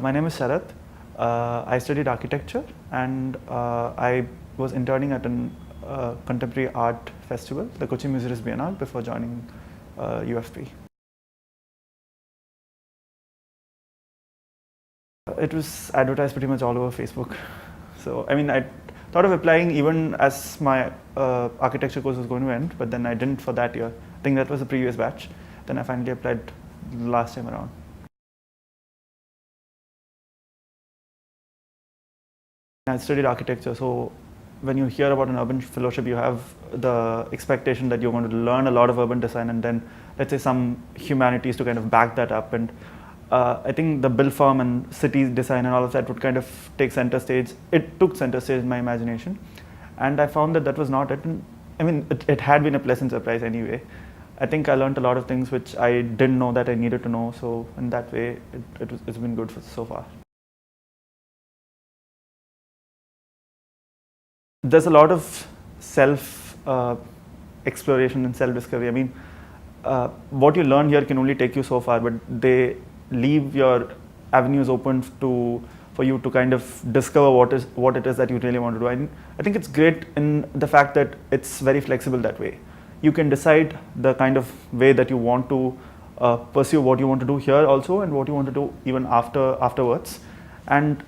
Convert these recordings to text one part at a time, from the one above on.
My name is Sharath. I studied architecture and I was interning at a contemporary art festival, the Kochi Muziris Biennale, before joining UFP. It was advertised pretty much all over Facebook. So, I mean, I thought of applying even as my architecture course was going to end, but then I didn't for that year. I think that was the previous batch. Then I finally applied last time around. I studied architecture, so when you hear about an urban fellowship, you have the expectation that you're going to learn a lot of urban design and then, let's say, some humanities to kind of back that up. And I think the built form and city design and all of that would kind of take center stage. It took center stage in my imagination. And I found that that was not it. And, I mean, it had been a pleasant surprise anyway. I think I learned a lot of things which I didn't know that I needed to know. So in that way, it's been good so far. There's a lot of self exploration and self discovery. I mean, what you learn here can only take you so far, but they leave your avenues open for you to kind of discover what it is that you really want to do. And I think it's great in the fact that it's very flexible that way. You can decide the kind of way that you want to pursue what you want to do here also, and what you want to do even afterwards. And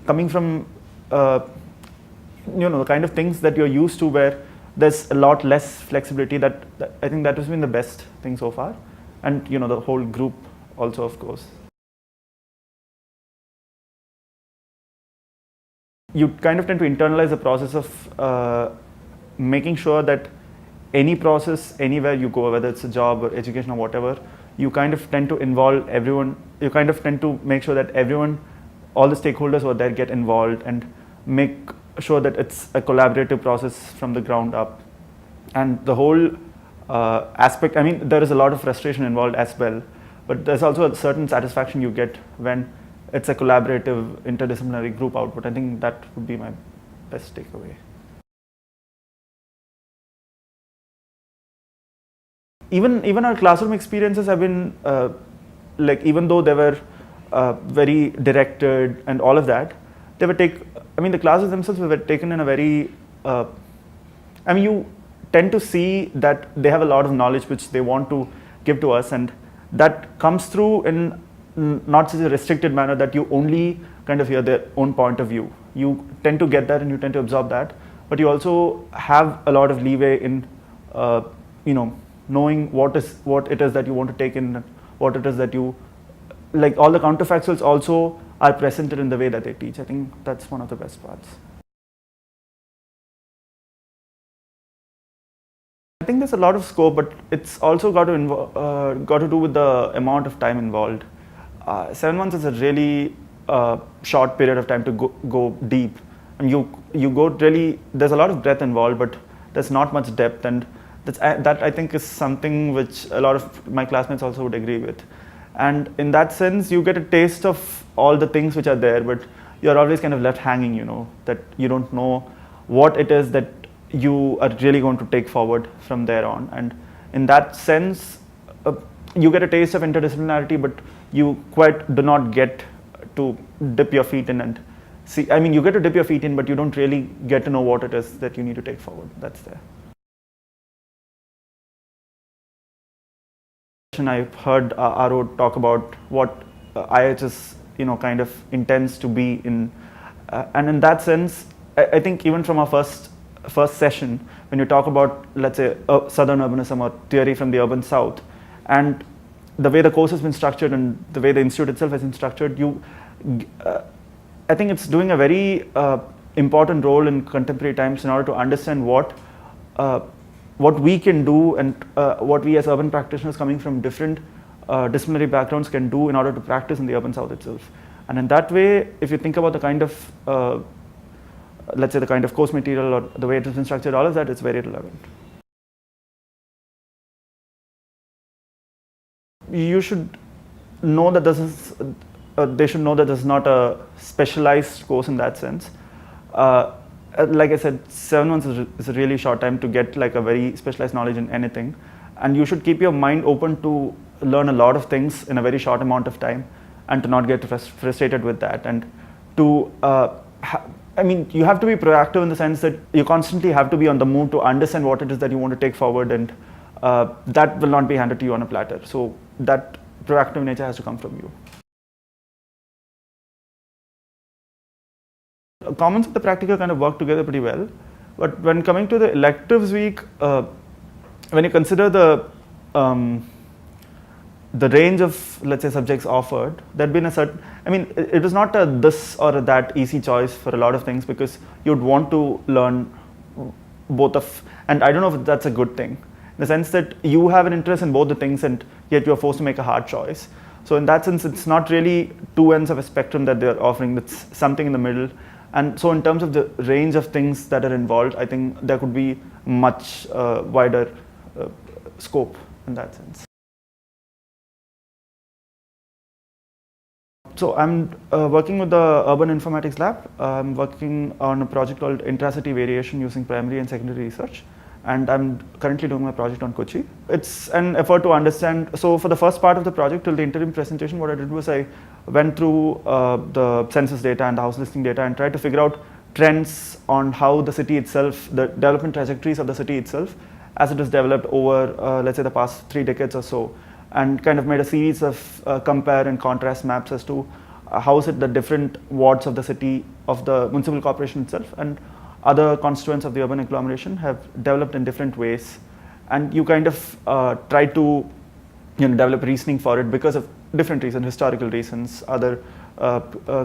coming from the kind of things that you're used to, where there's a lot less flexibility, that I think that has been the best thing so far. And the whole group also, of course. You kind of tend to internalize the process of making sure that any process, anywhere you go, whether it's a job or education or whatever, you kind of tend to involve everyone. You kind of tend to make sure that everyone, all the stakeholders who are there, get involved and make sure that it's a collaborative process from the ground up. And the whole aspect, I mean, there is a lot of frustration involved as well, but there's also a certain satisfaction you get when it's a collaborative, interdisciplinary group output. I think that would be my best takeaway. Even our classroom experiences have been, even though they were very directed and all of that, they were the classes themselves were taken in a very, you tend to see that they have a lot of knowledge which they want to give to us, and that comes through in not such a restricted manner that you only kind of hear their own point of view. You tend to get that and you tend to absorb that, but you also have a lot of leeway in, knowing what it is that you want to take in, what it is that you, like all the counterfactuals also are presented in the way that they teach. I think that's one of the best parts. I think there's a lot of scope, but it's also got to do with the amount of time involved. 7 months is a really short period of time to go deep. And you go really, there's a lot of breadth involved, but there's not much depth, and that I think is something which a lot of my classmates also would agree with. And in that sense, you get a taste of all the things which are there, but you're always kind of left hanging, that you don't know what it is that you are really going to take forward from there on. And in that sense, you get a taste of interdisciplinarity, but you quite do not get to dip your feet in and see. I mean, you get to dip your feet in, but you don't really get to know what it is that you need to take forward. That's there. I've heard Aro talk about what IHS kind of intends to be in, and in that sense, I think even from our first session, when you talk about, let's say, southern urbanism or theory from the urban south, and the way the course has been structured and the way the institute itself has been structured, I think it's doing a very important role in contemporary times in order to understand what we can do and what we as urban practitioners coming from different disciplinary backgrounds can do in order to practice in the urban south itself. And in that way, if you think about the kind of, let's say, the kind of course material or the way it has been structured, all of that is very relevant. You should know that they should know that this is not a specialized course in that sense. Like I said, 7 months is a really short time to get like a very specialized knowledge in anything, and you should keep your mind open to learn a lot of things in a very short amount of time. and to not get frustrated with that, and to I mean, you have to be proactive in the sense that you constantly have to be on the move to understand what it is that you want to take forward, and that will not be handed to you on a platter. So that proactive nature has to come from you. Commons and the practical kind of work together pretty well, but when coming to the electives week, when you consider the range of, let's say, subjects offered, there'd been a certain, I mean, it was not a this or a that easy choice for a lot of things, because you'd want to learn both of, and I don't know if that's a good thing, in the sense that you have an interest in both the things and yet you're forced to make a hard choice. So in that sense, it's not really two ends of a spectrum that they're offering, it's something in the middle. And so in terms of the range of things that are involved, I think there could be much wider scope in that sense. So I'm working with the Urban Informatics Lab. I'm working on a project called intracity variation using primary and secondary research. And I'm currently doing my project on Kochi. It's an effort to understand. So for the first part of the project, till the interim presentation, what I did was I went through the census data and the house listing data and tried to figure out trends on how the city itself, the development trajectories of the city itself, as it has developed over, let's say, the past 3 decades or so, and kind of made a series of compare and contrast maps as to how is it the different wards of the city, of the municipal corporation itself, and other constituents of the urban agglomeration have developed in different ways, and you kind of try to develop reasoning for it because of different reasons, historical reasons, other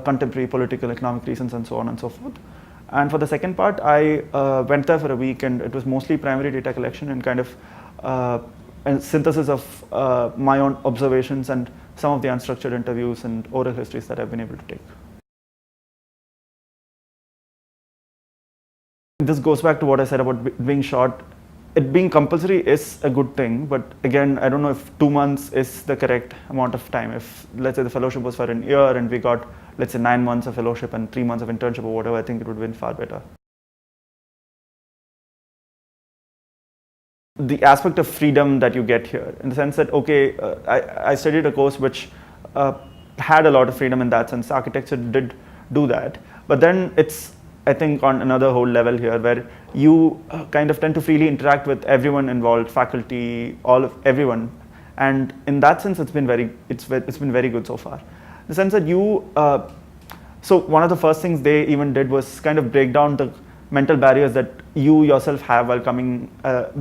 contemporary political, economic reasons, and so on and so forth. And for the second part, I went there for a week, and it was mostly primary data collection and kind of a synthesis of my own observations and some of the unstructured interviews and oral histories that I've been able to take. This goes back to what I said about being short. It being compulsory is a good thing, but again, I don't know if 2 months is the correct amount of time. If, let's say, the fellowship was for an year and we got, let's say, 9 months of fellowship and 3 months of internship or whatever, I think it would have been far better. The aspect of freedom that you get here, in the sense that, okay, I studied a course which had a lot of freedom in that sense. Architecture did do that, but then it's, I think, on another whole level here, where you kind of tend to freely interact with everyone involved, faculty, everyone, and in that sense, it's been very good so far. The sense that you, so one of the first things they even did was kind of break down the mental barriers that you yourself have while coming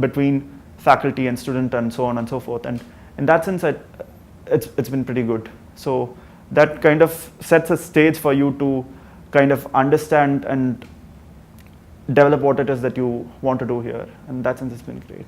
between faculty and student and so on and so forth, and in that sense, it's been pretty good. So that kind of sets a stage for you to kind of understand and develop what it is that you want to do here. And in that sense, it's been great.